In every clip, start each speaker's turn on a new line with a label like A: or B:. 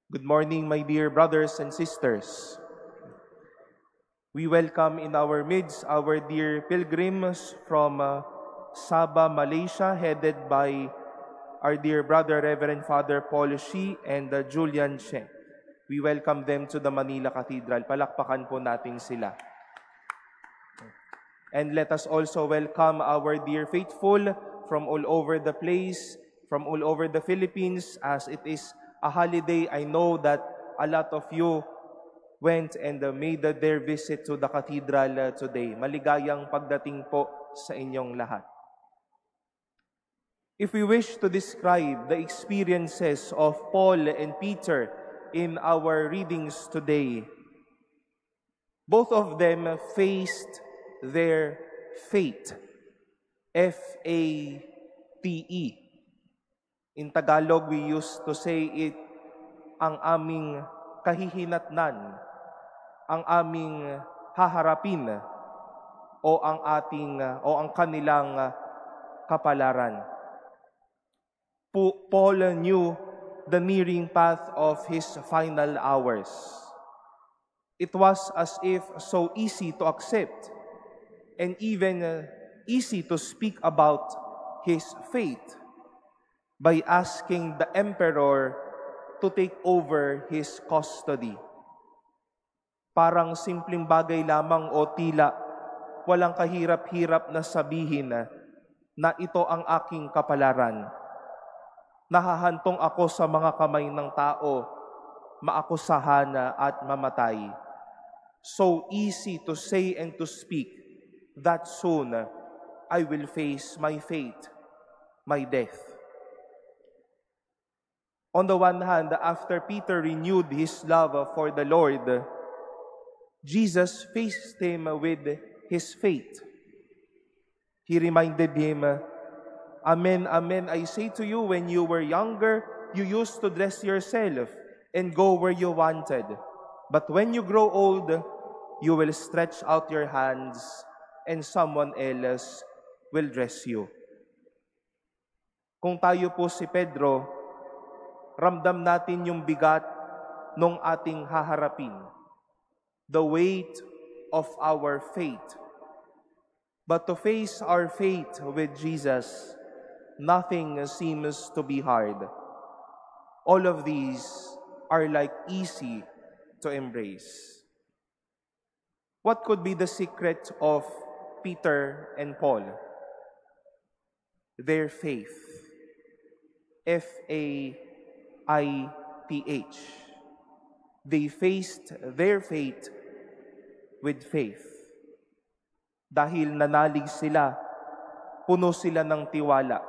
A: Good morning, my dear brothers and sisters. We welcome in our midst our dear pilgrims from Sabah, Malaysia, headed by our dear brother, Reverend Father Paul Shi and Julian Sheng. We welcome them to the Manila Cathedral. Palakpakan po natin sila. And let us also welcome our dear faithful from all over the place, from all over the Philippines, as it is a holiday. I know that a lot of you went and made their visit to the cathedral today. Maligayang pagdating po sa inyong lahat. If we wish to describe the experiences of Paul and Peter in our readings today, both of them faced their fate. F-A-T-E. In Tagalog, we used to say it, ang aming kahihinatnan, ang aming haharapin, o ang kanilang kapalaran. Paul knew the nearing path of his final hours. It was as if so easy to accept and even easy to speak about his fate by asking the emperor to take over his custody. Parang simpleng bagay lamang o tila walang kahirap-hirap na sabihin na ito ang aking kapalaran. Nahahantong ako sa mga kamay ng tao, maakusahan at mamatay. So easy to say and to speak that soon I will face my fate, my death. On the one hand, after Peter renewed his love for the Lord, Jesus faced him with his fate. He reminded him, "Amen, amen, I say to you, when you were younger, you used to dress yourself and go where you wanted. But when you grow old, you will stretch out your hands and someone else will dress you." Kung tayo po si Pedro, ramdam natin yung bigat nung ating haharapin, the weight of our fate. But to face our fate with Jesus, nothing seems to be hard. All of these are like easy to embrace. What could be the secret of Peter and Paul? Their faith. F-A-I-T-H. They faced their fate with faith. Dahil nanalig sila, puno sila ng tiwala.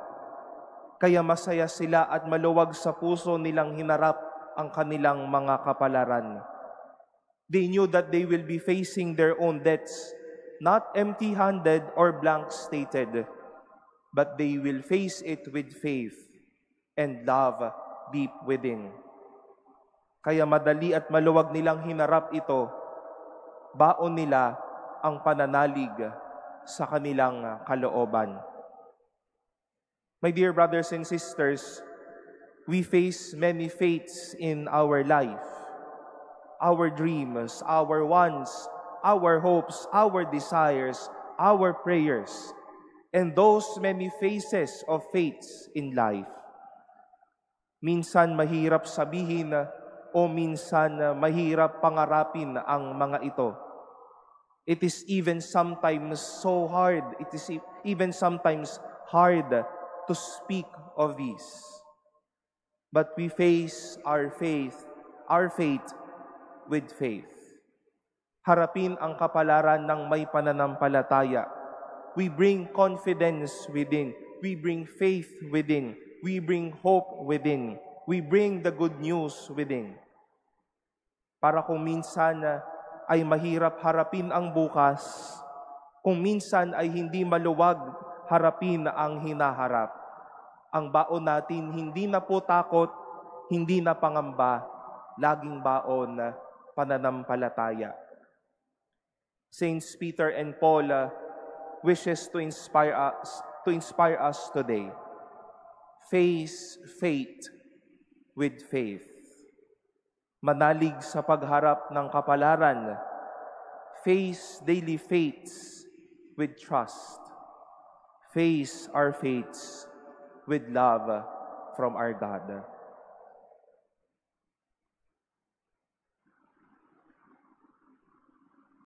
A: Kaya masaya sila at maluwag sa puso nilang hinarap ang kanilang mga kapalaran. They knew that they will be facing their own deaths, not empty-handed or blank-stated, but they will face it with faith and love deep within. Kaya madali at maluwag nilang hinarap ito, baon nila ang pananalig sa kanilang kalooban. My dear brothers and sisters, we face many fates in our life. Our dreams, our wants, our hopes, our desires, our prayers, and those many phases of fates in life. Minsan mahirap sabihin o minsan mahirap pangarapin ang mga ito. It is even sometimes so hard, it is even sometimes hard to speak of these. But we face our fate with faith. Harapin ang kapalaran ng may pananampalataya. We bring confidence within. We bring faith within. We bring hope within. We bring the good news within. Para kung minsan ay mahirap harapin ang bukas, kung minsan ay hindi maluwag harapin ang hinaharap, ang baon natin hindi na po takot, hindi na pangamba, laging baon pananampalataya. Saints Peter and Paul wishes to inspire us today. Face fate with faith. Manalig sa pagharap ng kapalaran. Face daily fates with trust. Face our fates with love from our God.